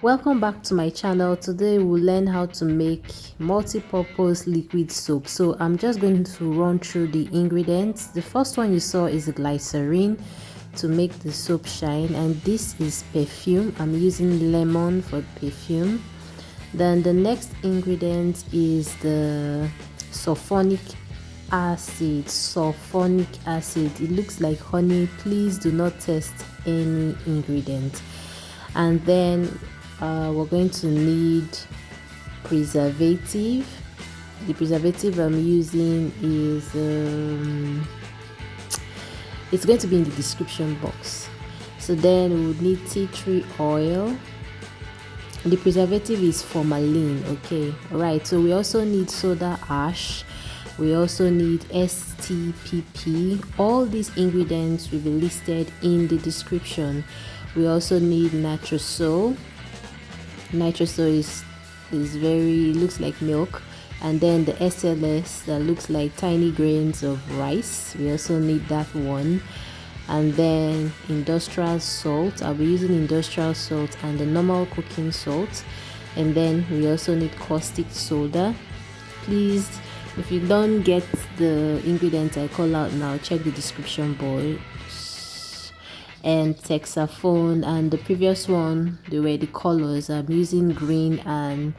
Welcome back to my channel. Today we'll learn how to make multi-purpose liquid soap. So I'm just going to run through the ingredients. The first one you saw is glycerin to make the soap shine, and this is perfume. I'm using lemon for perfume. Then the next ingredient is the sulfonic acid. It looks like honey. Please do not test any ingredient. And then we're going to need preservative. The preservative I'm using is it's going to be in the description box. So then we would need tea tree oil. The preservative is formalin. Okay, all right. So we also need soda ash. We also need STPP. All these ingredients will be listed in the description. We also need nitrosol. Nitrosol is very, looks like milk. And then the SLS that looks like tiny grains of rice. We also need that one. And then industrial salt. I'll be using industrial salt and the normal cooking salt. And then we also need caustic soda. Please, if you don't get the ingredients I call out now, check the description box. And Texaphon, and the previous one, they were the colors. I'm using green and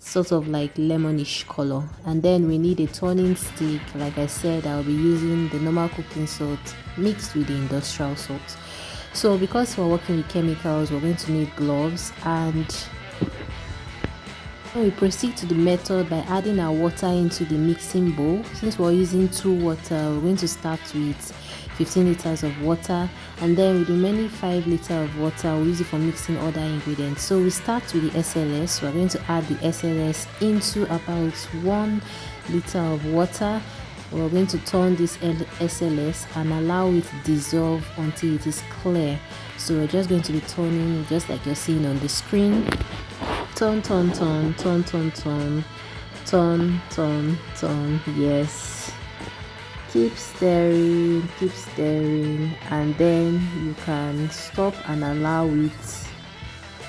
sort of like lemonish color. And then we need a turning stick. Like I said, I'll be using the normal cooking salt mixed with the industrial salt. So because we're working with chemicals, we're going to need gloves. And we proceed to the method by adding our water into the mixing bowl. Since we're using 2 water, we're going to start with 15 liters of water, and then with the remaining 5 liters of water we'll use it for mixing other ingredients. So we start with the SLS. We're going to add the SLS into about 1 liter of water. We're going to turn this SLS and allow it to dissolve until it is clear. So we're just going to be turning just like you're seeing on the screen. Turn, turn, turn, turn, turn, turn, turn, turn, turn. Yes. Keep stirring, and then you can stop and allow it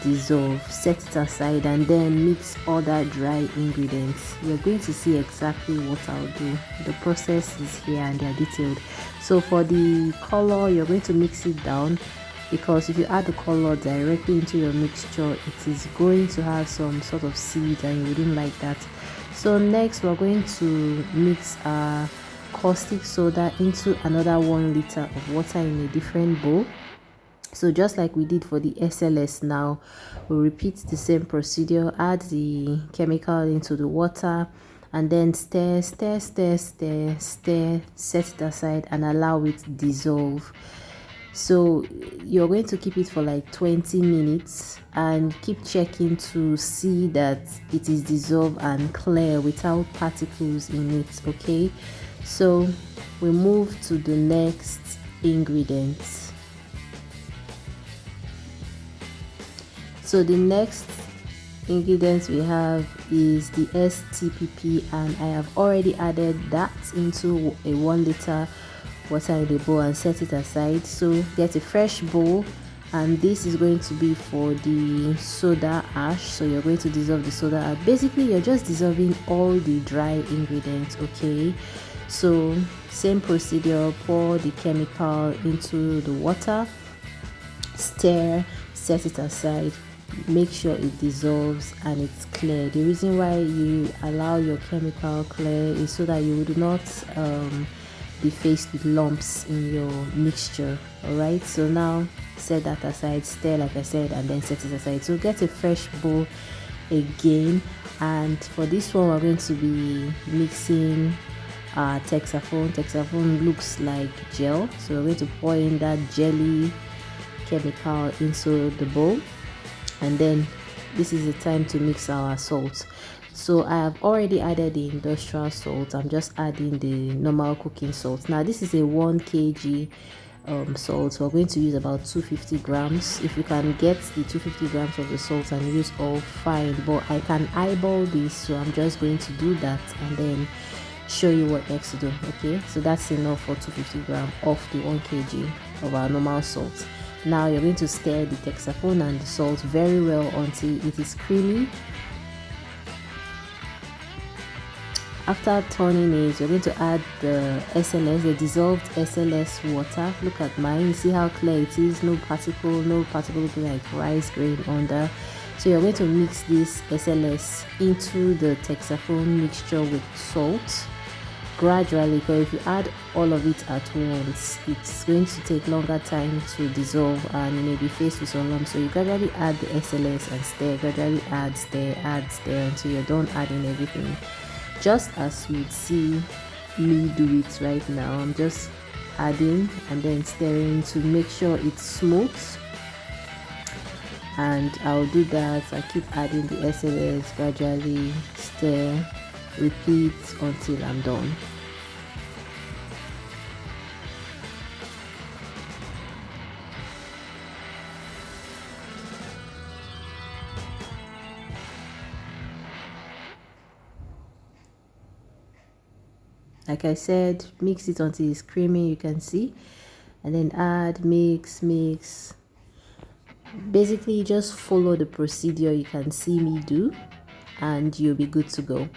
dissolve. Set it aside and then mix other dry ingredients. You're going to see exactly what I'll do. The process is here and they're detailed. So for the color, you're going to mix it down, because if you add the color directly into your mixture, it is going to have some sort of seeds and you wouldn't like that. So next we're going to mix our caustic soda into another 1 liter of water in a different bowl. So just like we did for the SLS, now we'll repeat the same procedure. Add the chemical into the water and then stir, stir, stir, stir, stir, set it aside and allow it to dissolve. So you're going to keep it for like 20 minutes and keep checking to see that it is dissolved and clear without particles in it. Okay, so we move to the next ingredients. So the next ingredients we have is the STPP, and I have already added that into a 1 liter water in the bowl and set it aside. So get a fresh bowl, and this is going to be for the soda ash. So you're going to dissolve the soda ash. Basically you're just dissolving all the dry ingredients. Okay, so same procedure. Pour the chemical into the water, stir, set it aside, make sure it dissolves and it's clear. The reason why you allow your chemical clear is so that you would not be faced with lumps in your mixture. All right, so now set that aside, stir like I said, and then set it aside. So get a fresh bowl again, and for this one we're going to be mixing Texaphon. Texaphon looks like gel, so we're going to pour in that jelly chemical into the bowl, and then this is the time to mix our salt. So I have already added the industrial salt. I'm just adding the normal cooking salt. Now this is a 1 kg salt, so we're going to use about 250 grams. If you can get the 250 grams of the salt and use all, fine, but I can eyeball this, so I'm just going to do that and then show you what next to do. Okay, so that's enough for 250 grams of the 1 kg of our normal salt. Now you're going to stir the Texaphon and the salt very well until it is creamy. After turning it, you're going to add the SLS, the dissolved SLS water. Look at mine, you see how clear it is, no particle looking like rice grain under. So you're going to mix this SLS into the Texaphon mixture with salt gradually, because if you add all of it at once, it's going to take longer time to dissolve and you may be faced with some lumps. So you gradually add the SLS and stir, gradually add, stir until you're done adding everything. Just as you'd see me do it right now, I'm just adding and then stirring to make sure it's smooth. And I'll do that. I keep adding the SLS, gradually stir, repeat until I'm done. Like I said, mix it until it's creamy, you can see, and then add, mix. Basically just follow the procedure you can see me do and you'll be good to go.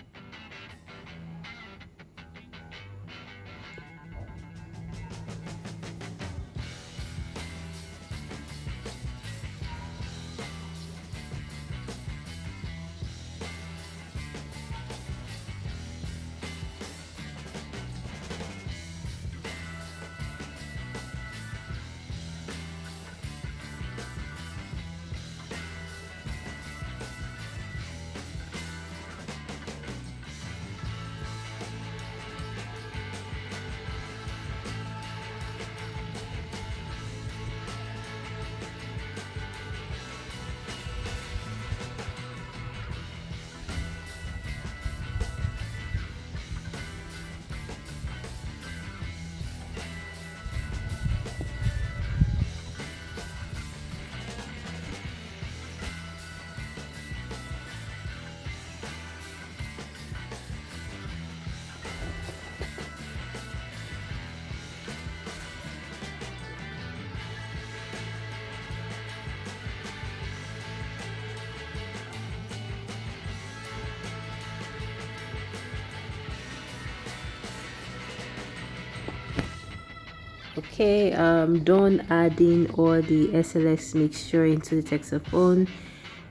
Okay, I'm done adding all the SLS mixture into the Texaphon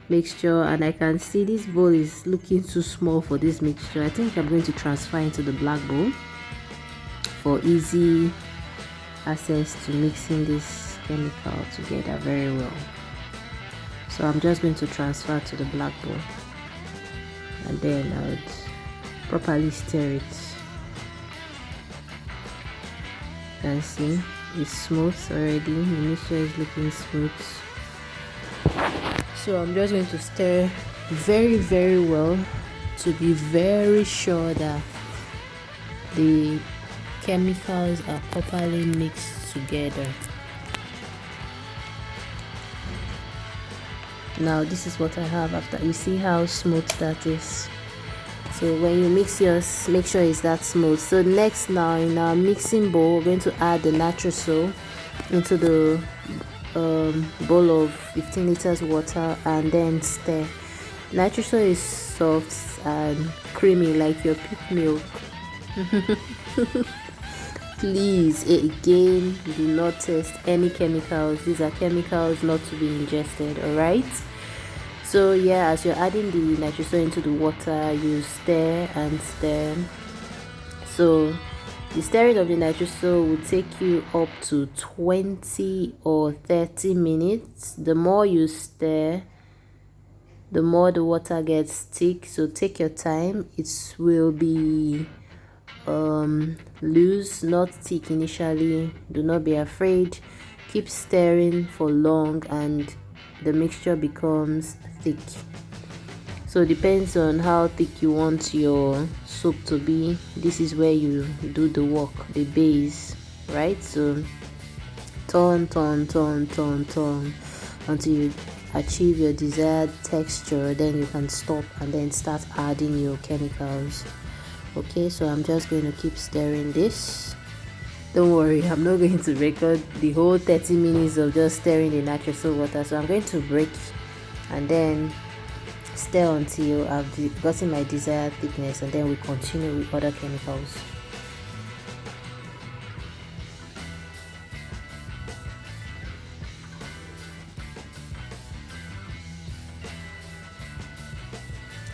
mixture, and I can see this bowl is looking too small for this mixture. I think I'm going to transfer into the black bowl for easy access to mixing this chemical together very well. So I'm just going to transfer to the black bowl and then I would properly stir it. You can see it's smooth already, the mixture is looking smooth. So I'm just going to stir very well to be very sure that the chemicals are properly mixed together. Now this is what I have after. You see how smooth that is. So when you mix yours, make sure it's that smooth. So next, now in our mixing bowl, we're going to add the nitrosol into the bowl of 15 liters water and then stir. Nitrosol is soft and creamy like your peak milk. Please, again, do not test any chemicals. These are chemicals not to be ingested, alright? So yeah, as you're adding the nitrosol into the water, you stir and stir. So the stirring of the nitrosol will take you up to 20 or 30 minutes. The more you stir, the more the water gets thick. So take your time. It will be loose, not thick initially. Do not be afraid. Keep stirring for long and the mixture becomes thick. So it depends on how thick you want your soup to be. This is where you do the work, the base, right? So turn until you achieve your desired texture. Then you can stop and then start adding your chemicals. Okay, so I'm just going to keep stirring this Don't worry, I'm not going to record the whole 30 minutes of just stirring the nitrosol water, so I'm going to break and then stir until I've gotten my desired thickness, and then we continue with other chemicals.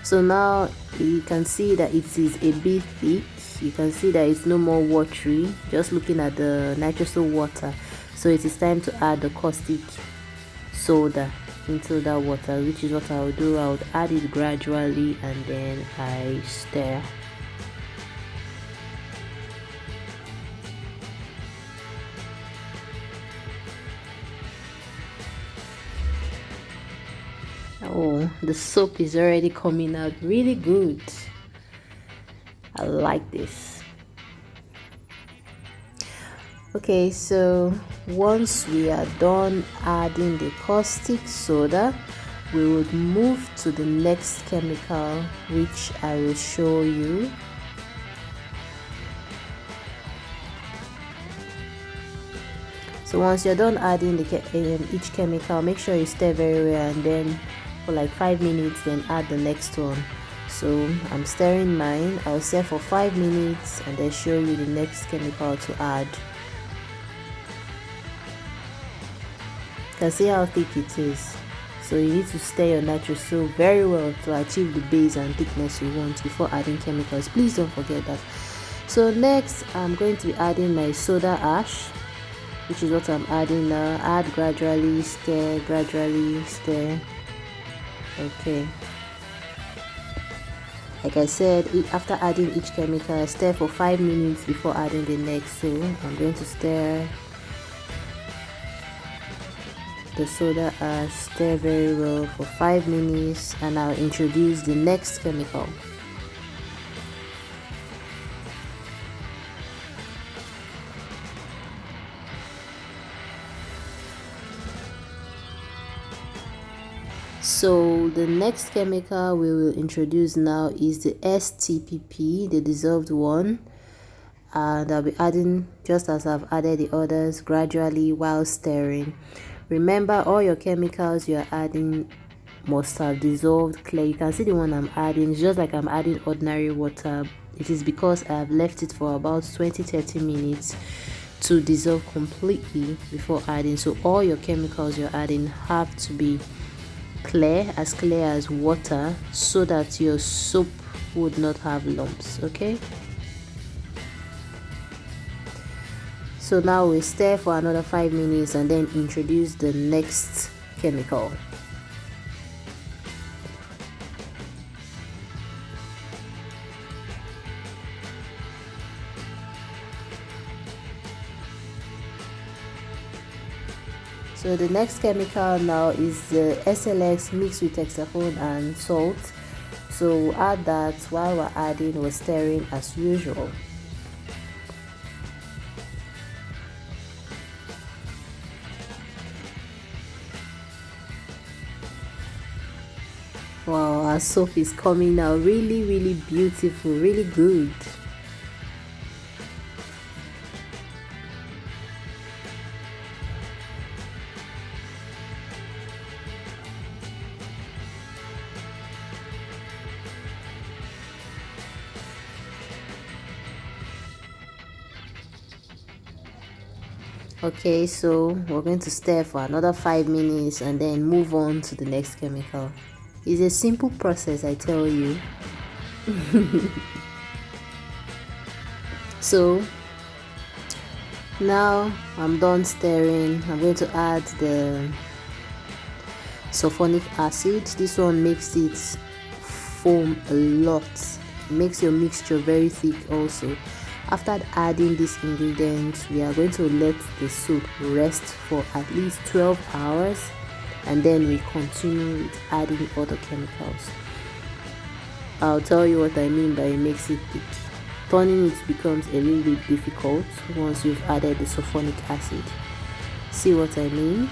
So now you can see that it is a bit thick. You can see that it's no more watery, just looking at the nitrosol water. So it is time to add the caustic soda into that water, which is what I'll do. I'll add it gradually and then I stir. Oh, the soap is already coming out really good. I like this. Okay, so once we are done adding the caustic soda, we would move to the next chemical, which I will show you. So once you're done adding each chemical, make sure you stir very well, and then for like 5 minutes, then add the next one. So I'm stirring mine. I'll stir for 5 minutes and then show you the next chemical to add. You can see how thick it is. So you need to stir your nitrosol very well to achieve the base and thickness you want before adding chemicals. Please don't forget that. So next, I'm going to be adding my soda ash, which is what I'm adding now. Add gradually, stir, gradually, stir. Okay. Like I said, after adding each chemical, stir for 5 minutes before adding the next. So I'm going to stir the soda ash, stir very well for 5 minutes, and I'll introduce the next chemical. So the next chemical we will introduce now is the STPP, the dissolved one, and I'll be adding, just as I've added the others, gradually while stirring. Remember, all your chemicals you are adding must have dissolved clear. You can see the one I'm adding, it's just like I'm adding ordinary water. It is because I have left it for about 20-30 minutes to dissolve completely before adding. So all your chemicals you're adding have to be clear as water, so that your soap would not have lumps. Okay, so now we stir for another 5 minutes and then introduce the next chemical. So the next chemical now is the SLX mixed with Texaphon and salt. So we'll add that. While we're adding, we're stirring as usual. Wow, our soap is coming out really beautiful, really good. Okay, so we're going to stir for another 5 minutes and then move on to the next chemical. It's a simple process, I tell you. So now I'm done stirring. I'm going to add the sulfonic acid. This one makes it foam a lot. It makes your mixture very thick also. After adding these ingredients, we are going to let the soup rest for at least 12 hours, and then we continue with adding other chemicals. I'll tell you what I mean by it makes it thick. Turning it becomes a little bit difficult once you've added the sulfonic acid. See what I mean?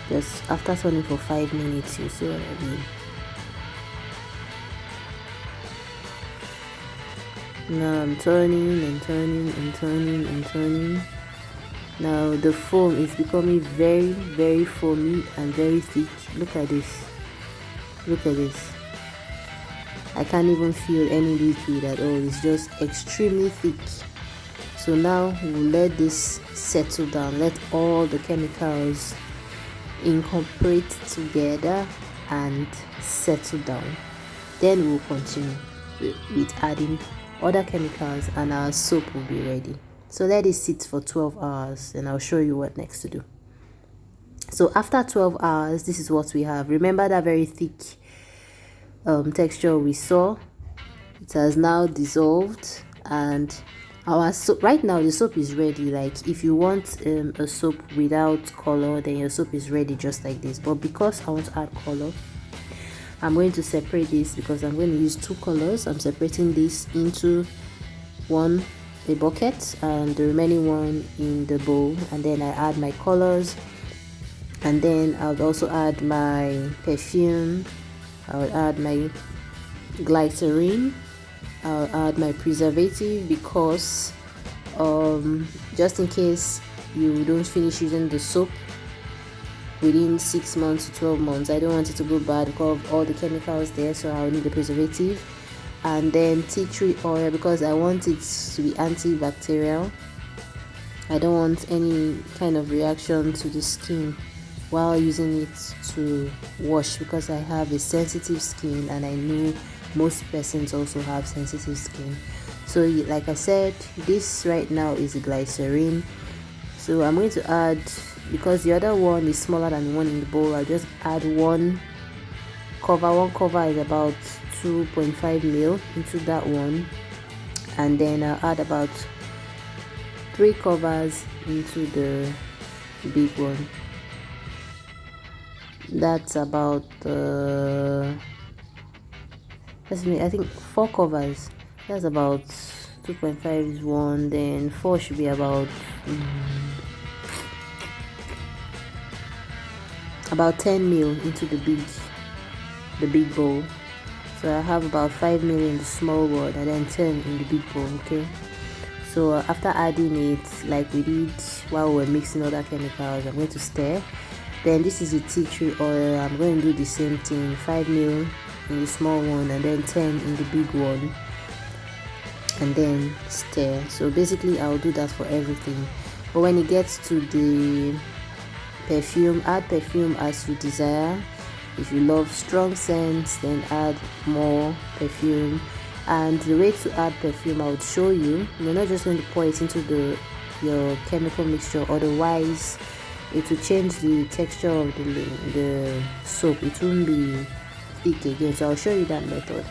Just after turning for 5 minutes, you see what I mean. Now I'm turning and turning and turning and turning. Now the foam is becoming very foamy and very thick. Look at this. Look at this. I can't even feel any liquid at all. It's just extremely thick. So now we'll let this settle down. Let all the chemicals incorporate together and settle down. Then we'll continue with adding other chemicals and our soap will be ready. So let it sit for 12 hours and I'll show you what next to do. So after 12 hours, this is what we have. Remember that very thick texture we saw? It has now dissolved, and our soap, right now the soap is ready. Like if you want a soap without color, then your soap is ready just like this. But because I want to add color, I'm going to separate this because I'm going to use two colors. I'm separating this into a bucket and the remaining one in the bowl, and then I add my colors, and then I'll also add my perfume, I'll add my glycerin, I'll add my preservative because just in case you don't finish using the soap within 6 months to 12 months, I don't want it to go bad because of all the chemicals there, so I'll need the preservative. And then tea tree oil because I want it to be antibacterial. I don't want any kind of reaction to the skin while using it to wash because I have a sensitive skin and I know most persons also have sensitive skin. So like I said, this right now is glycerin. So I'm going to add, because the other one is smaller than the one in the bowl, I'll just add one cover. One cover is about 2.5 ml into that one, and then I'll add about 3 covers into the big one. That's about I think 4 covers. That's about 2.5 is one, then 4 should be about 10 ml into the big bowl. So I have about 5 ml in the small one and then 10 in the big bowl. Okay, so after adding it like we did while we're mixing other chemicals, I'm going to stir. Then this is the tea tree oil. I'm going to do the same thing, 5 ml in the small one and then 10 in the big one, and then stir. So basically I'll do that for everything. But when it gets to the perfume, add perfume as you desire. If you love strong scents, then add more perfume. And the way to add perfume I would show you. You're not just going to pour it into your chemical mixture, otherwise it will change the texture of the soap. It won't be thick again, so I'll show you that method.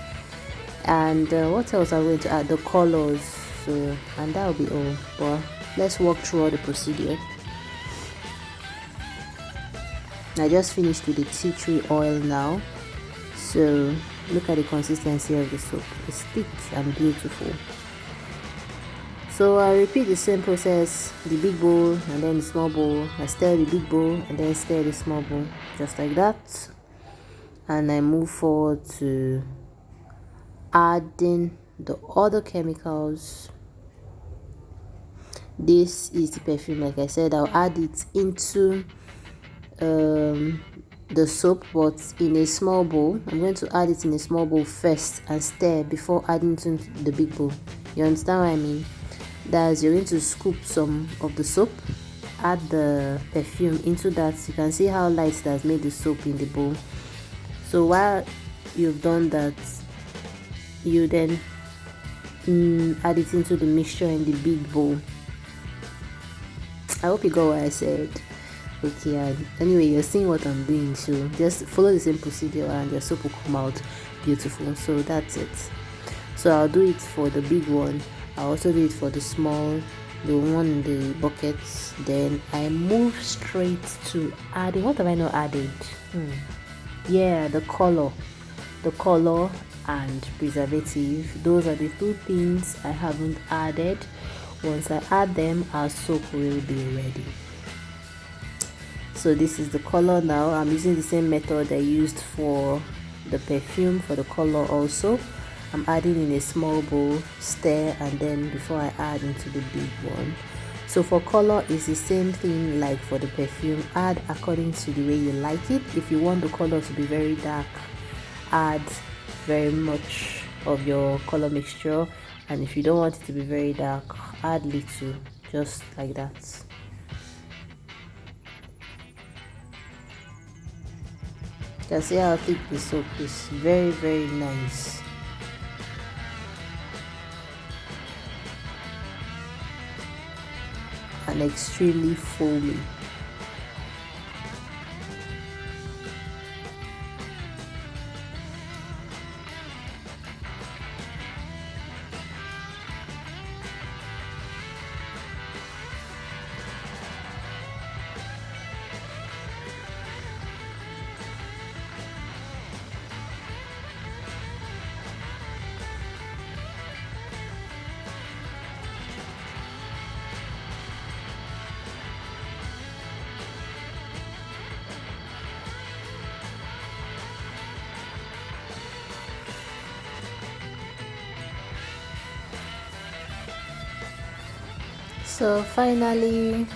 And what else I'm going to add? The colors. So, and that will be all. But let's walk through all the procedure. I just finished with the tea tree oil now. So look at the consistency of the soap. It's thick and beautiful. So I repeat the same process, the big bowl and then the small bowl. I stir the big bowl and then stir the small bowl, just like that. And I move forward to adding the other chemicals. This is the perfume. Like I said, I'll add it into the soap, but in a small bowl. I'm going to add it in a small bowl first and stir before adding it into the big bowl. You understand what I mean? That's, you're going to scoop some of the soap, add the perfume into that. You can see how light it has made the soap in the bowl. So while you've done that, you then add it into the mixture in the big bowl. I hope you got what I said. Okay, anyway, you're seeing what I'm doing, so just follow the same procedure and your soap will come out beautiful. So that's it. So I'll do it for the big one. I'll also do it for the small, the one in the buckets. Then I move straight to adding. What have I not added? Yeah, the color and preservative. Those are the two things I haven't added. Once I add them, our soap will be ready. So this is the color now. I'm using the same method I used for the perfume for the color also. I'm adding in a small bowl, stir, and then before I add into the big one. So for color, it's the same thing like for the perfume. Add according to the way you like it. If you want the color to be very dark, add very much of your color mixture, and if you don't want it to be very dark, add little, just like that. You can see how thick the soap is. Very nice. And extremely foamy. So finally,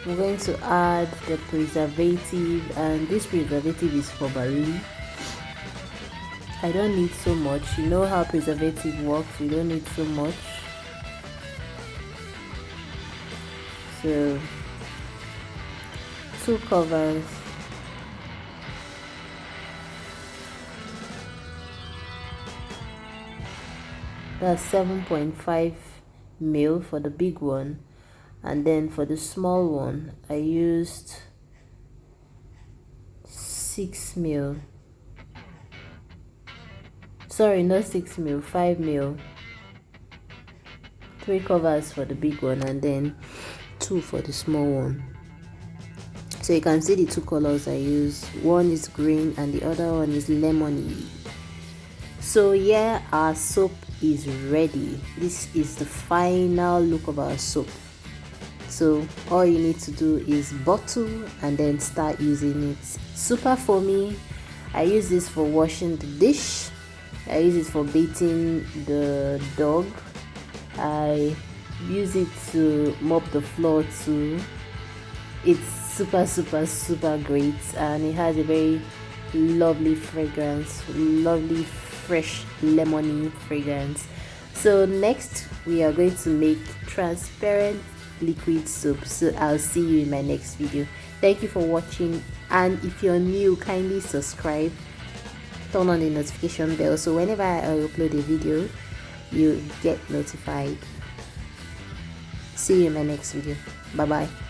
I'm going to add the preservative, and this preservative is for marine. I don't need so much. You know how preservative works, you don't need so much. So 2 covers. That's 7.5 ml for the big one, and then for the small one I used 6 ml. Sorry, not 6 ml, 5 ml. 3 covers for the big one and then 2 for the small one. So you can see the 2 colors I use. One is green and the other one is lemony. So yeah, our soap is ready. This is the final look of our soap. So all you need to do is bottle and then start using it. Super foamy. I use this for washing the dish. I use it for bathing the dog. I use it to mop the floor too. It's super great, and it has a very lovely fragrance, lovely fresh lemony fragrance. So next we are going to make transparent liquid soap. So I'll see you in my next video. Thank you for watching, and if you're new, kindly subscribe, turn on the notification bell so whenever I upload a video you get notified. See you in my next video. Bye bye.